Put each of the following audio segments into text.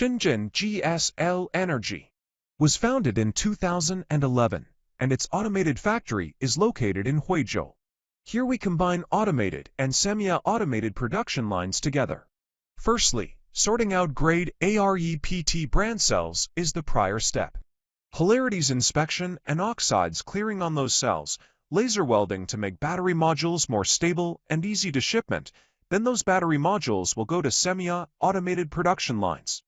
Shenzhen GSL Energy was founded in 2011, and its automated factory is located in Huizhou. Here we combine automated and semi-automated production lines together. Firstly, sorting out grade AREPT brand cells is the prior step. Polarities inspection and oxides clearing on those cells, laser welding to make battery modules more stable and easy to shipment. Then those battery modules will go to semi-automated production lines.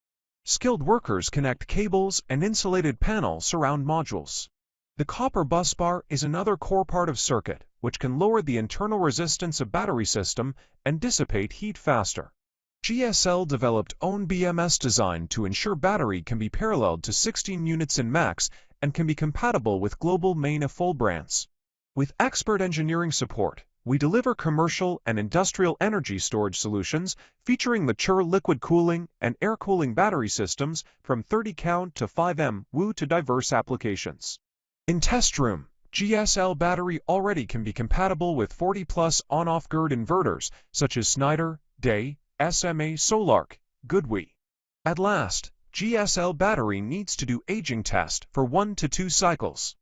Skilled workers connect cables and insulated panels surround modules. The copper busbar is another core part of circuit, which can lower the internal resistance of battery system and dissipate heat faster. GSL developed own BMS design to ensure battery can be paralleled to 16 units in max and can be compatible with global main full brands. With expert engineering support, we deliver commercial and industrial energy storage solutions featuring mature liquid cooling and air cooling battery systems from 30 count to 5 MW to diverse applications. In test room, GSL battery already can be compatible with 40+ on-off GERD inverters such as Schneider, Day, SMA Solarc, Goodwe. At last, GSL battery needs to do aging test for 1 to 2 cycles.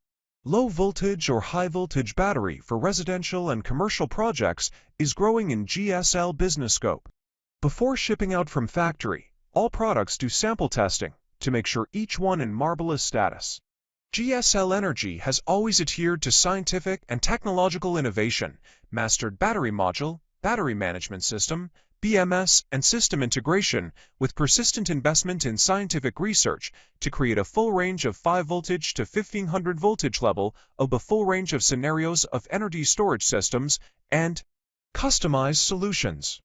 Low voltage or high voltage battery for residential and commercial projects is growing in GSL business scope. Before shipping out from factory, all products do sample testing to make sure each one in marvelous status. GSL Energy has always adhered to scientific and technological innovation, mastered battery module, battery management system, BMS, and system integration with persistent investment in scientific research to create a full range of 5 voltage to 1500 voltage level of a full range of scenarios of energy storage systems and customized solutions.